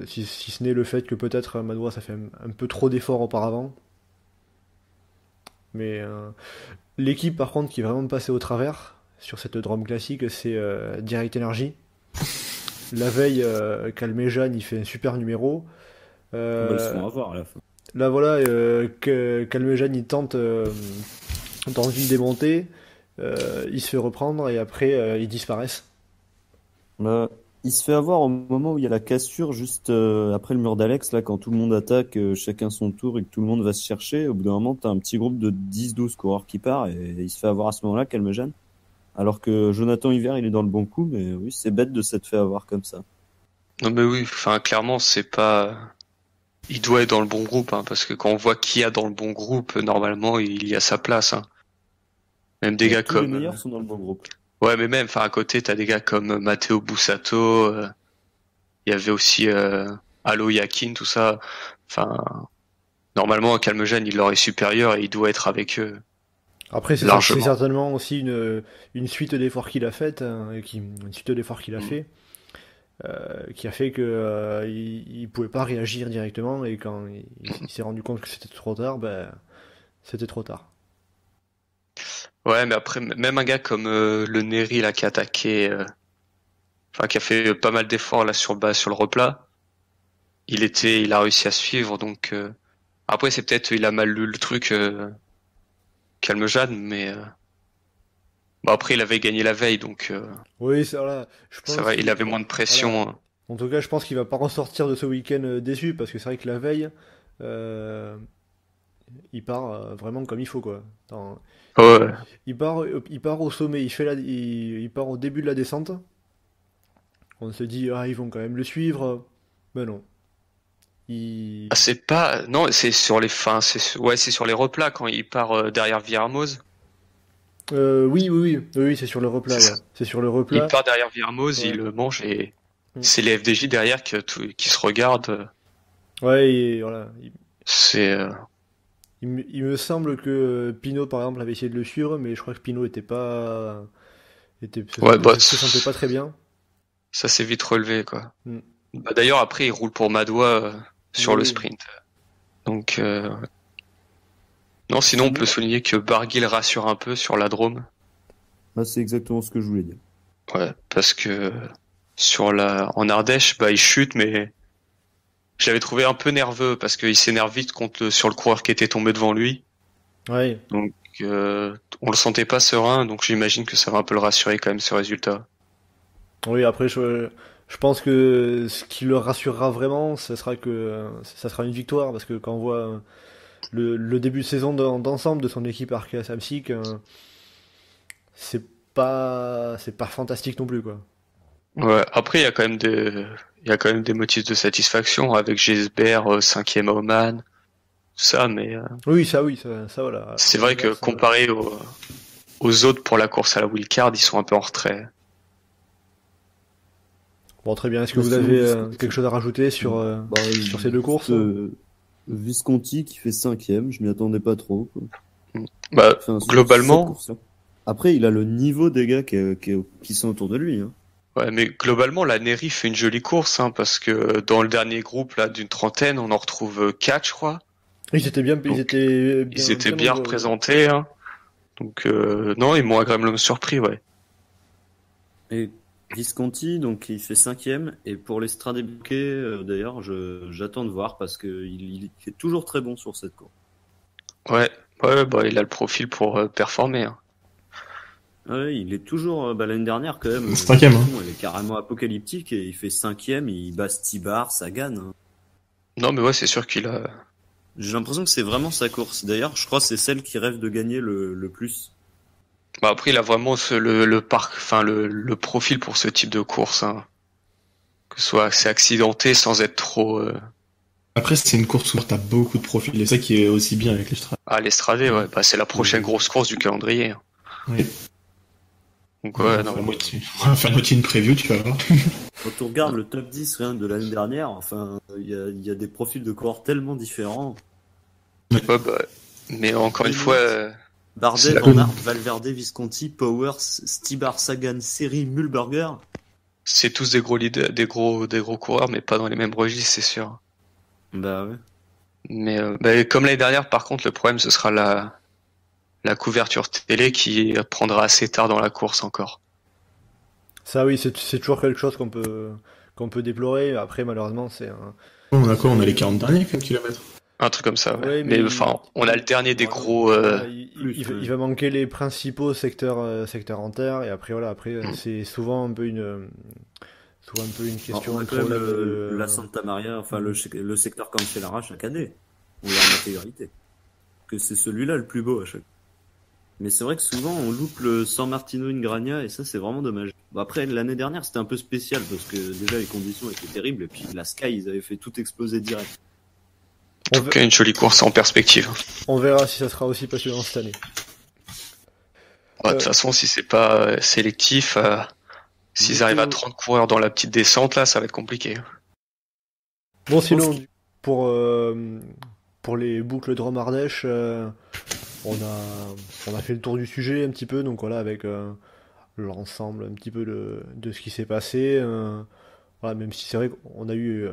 si ce n'est le fait que peut-être Madouas a fait un peu trop d'efforts auparavant. Mais l'équipe par contre qui est vraiment passée au travers sur cette Drôme classique, c'est Direct Energy. La veille, Calmejane il fait un super numéro. On va le se faire avoir à la fin. Là voilà, Calmejane il tente dans une démontée, il se fait reprendre et après ils disparaissent. Il se fait avoir au moment où il y a la cassure juste après le mur d'Alex, là quand tout le monde attaque chacun son tour et que tout le monde va se chercher. Au bout d'un moment, t'as un petit groupe de 10-12 coureurs qui part et il se fait avoir à ce moment-là, Calmejane. Alors que Jonathan Hiver, il est dans le bon coup, mais oui, c'est bête de s'être fait avoir comme ça. Non mais oui, enfin clairement c'est pas... Il doit être dans le bon groupe, hein, parce que quand on voit qui y a dans le bon groupe, normalement il y a sa place. Hein. Même des gars Tous comme... les meilleurs sont dans le bon groupe. Ouais, mais même, enfin à côté t'as des gars comme Matteo Bussato, il y avait aussi Alo Yakin, tout ça. Enfin, normalement Calmejane il leur est supérieur et il doit être avec eux. Après, c'est certainement aussi une suite d'efforts qu'il a fait, hein, une suite d'efforts qu'il a fait, qui a fait que il pouvait pas réagir directement et quand il s'est rendu compte que c'était trop tard, ben c'était trop tard. Ouais, mais après même un gars comme le Neri là qui a attaqué, enfin qui a fait pas mal d'efforts là sur le replat, il a réussi à suivre, donc après c'est peut-être il a mal lu le truc. Calmejane, mais bon, après il avait gagné la veille, donc oui, ça va. Je pense ça va, il avait moins de pression. Voilà. En tout cas, je pense qu'il va pas ressortir de ce week-end déçu parce que c'est vrai que la veille, il part vraiment comme il faut quoi. Ouais. Il part au sommet, il part au début de la descente. On se dit ils vont quand même le suivre, mais non. C'est pas, non, c'est sur les fins, c'est sur les replats quand il part derrière Villermoz. Oui, c'est sur le replat. C'est ça. Ouais. C'est sur le replat. Il part derrière Villermoz, Ouais. il le mange et Mm. c'est les FDJ derrière qui se regardent. Ouais, et voilà. C'est Il me semble que Pinot, par exemple, avait essayé de le suivre, mais je crois que Pinot ouais, bah, se sentait pas très bien. ça s'est vite relevé, quoi. Mm. Bah, d'ailleurs, après, il roule pour Madoua sur Oui, le oui. sprint. Donc, non, sinon, on peut souligner que Barguil rassure un peu sur la Drôme. Bah, c'est exactement ce que je voulais dire. Ouais, parce que en Ardèche, bah, il chute, mais je l'avais trouvé un peu nerveux parce qu'il s'énerve vite sur le coureur qui était tombé devant lui. Ouais. Donc, on le sentait pas serein, donc j'imagine que ça va un peu le rassurer quand même ce résultat. Oui, après, je pense que ce qui le rassurera vraiment, ça sera une victoire, parce que quand on voit le début de saison d'ensemble de son équipe Arkea Samsic, c'est c'est pas fantastique non plus, quoi. Ouais, après, il y a quand même des motifs de satisfaction avec Gisbert, cinquième à Oman, tout ça, mais Oui, ça voilà. c'est vrai que comparé aux autres pour la course à la wildcard, ils sont un peu en retrait. Bon, très bien. Est-ce que Mais vous sinon, avez Visconti- quelque chose à rajouter Bah, sur ces deux courses? Visconti qui fait 5e, je m'y attendais pas trop, quoi. Bah, Enfin, sur globalement, cette course-là. Après, il a le niveau des gars qui sont autour de lui, hein. ouais, mais globalement, la Neri fait une jolie course, hein, parce que dans le dernier groupe là d'une trentaine, on en retrouve 4, je crois. Ils étaient Donc, ils étaient bien nombreux, ouais. représentés, hein. Donc non, ils m'ont agréablement surpris, ouais. Et Visconti, donc il fait 5e, et pour les Strade Bianche, d'ailleurs, j'attends de voir parce que il est toujours très bon sur cette course. Ouais, bah il a le profil pour performer, hein. Ouais, il est toujours, l'année dernière quand même, 5e, hein. il est carrément apocalyptique et il fait 5e, il bat Stibar, Sagan, hein. Non, mais ouais, c'est sûr qu'il a. J'ai l'impression que c'est vraiment sa course. D'ailleurs, je crois que c'est celle qui rêve de gagner le plus. Bah après, il a vraiment le profil pour ce type de course, hein. Que ce soit assez accidenté sans être trop Après, c'est une course où t'as beaucoup de profils, et c'est ça qui est aussi bien avec les Strade. à l'estradé, ouais. Bah c'est la prochaine grosse course du calendrier, hein. Oui. Donc On ouais, va non. faire on va faire moitié une preview, tu vas voir. Quand on regarde le top 10 rien de l'année dernière, enfin, il y a des profils de coureurs tellement différents. Ouais, bah, mais encore une fois, c'est Bardet, la- Van Aert, Valverde, Visconti, Powers, Stibar, Sagan, Seri, Mühlberger. c'est tous des gros leaders, des gros coureurs, mais pas dans les mêmes registres, c'est sûr. Bah ouais. Mais bah, comme l'année dernière, par contre, le problème ce sera la couverture télé qui prendra assez tard dans la course encore. Ça, oui, c'est toujours quelque chose qu'on peut déplorer. Après, malheureusement, On a quoi? On a les 40 derniers, quand kilomètres. Un truc comme ça, ouais. Ouais, Mais mais enfin, on a le dernier des Voilà. gros. voilà, ouais. il va manquer les principaux secteurs en terre, et après, voilà, c'est souvent un peu souvent un peu une question, On a un quand même problème de... la Santa Maria, enfin le secteur Cancellara chaque année. On l'a en intégralité. Que c'est celui-là le plus beau à chaque. Mais c'est vrai que souvent on loupe le San Martino Ingragna et ça c'est vraiment dommage. Bon, après l'année dernière c'était un peu spécial parce que déjà les conditions étaient terribles et puis la Sky ils avaient fait tout exploser direct. En tout cas, une jolie course en perspective. On verra si ça sera aussi passionnant cette année. De toute façon, si c'est pas sélectif, s'ils arrivent à 30 coureurs dans la petite descente, là, ça va être compliqué. Bon, sinon, pour les boucles Drôme-Ardèche, on a fait le tour du sujet un petit peu, donc voilà, avec l'ensemble un petit peu de ce qui s'est passé. Voilà, même si c'est vrai qu'on a eu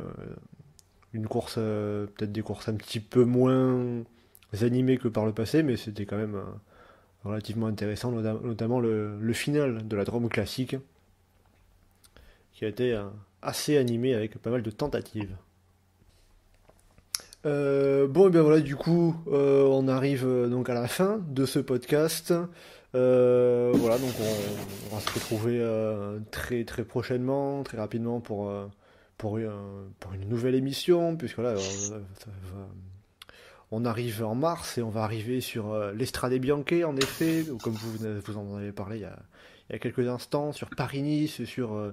une course, peut-être des courses un petit peu moins animées que par le passé, mais c'était quand même relativement intéressant, notamment le final de la Drôme classique, qui a été assez animé avec pas mal de tentatives. Bon, et bien voilà, du coup, on arrive donc à la fin de ce podcast. Voilà, donc on va se retrouver très très prochainement, très rapidement pour une nouvelle émission, puisque là, on arrive en mars et on va arriver sur l'Estrade Bianche, en effet, comme vous en avez parlé il y a quelques instants, sur Paris-Nice, sur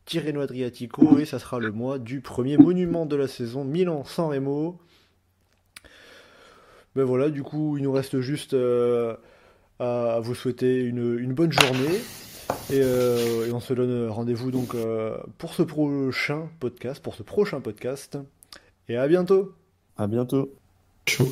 Tirreno Adriatico, et ça sera le mois du premier monument de la saison, Milan-San Remo. Ben voilà, du coup, il nous reste juste à vous souhaiter une bonne journée. Et on se donne rendez-vous donc pour ce prochain podcast. Et à bientôt. À bientôt. Chaud.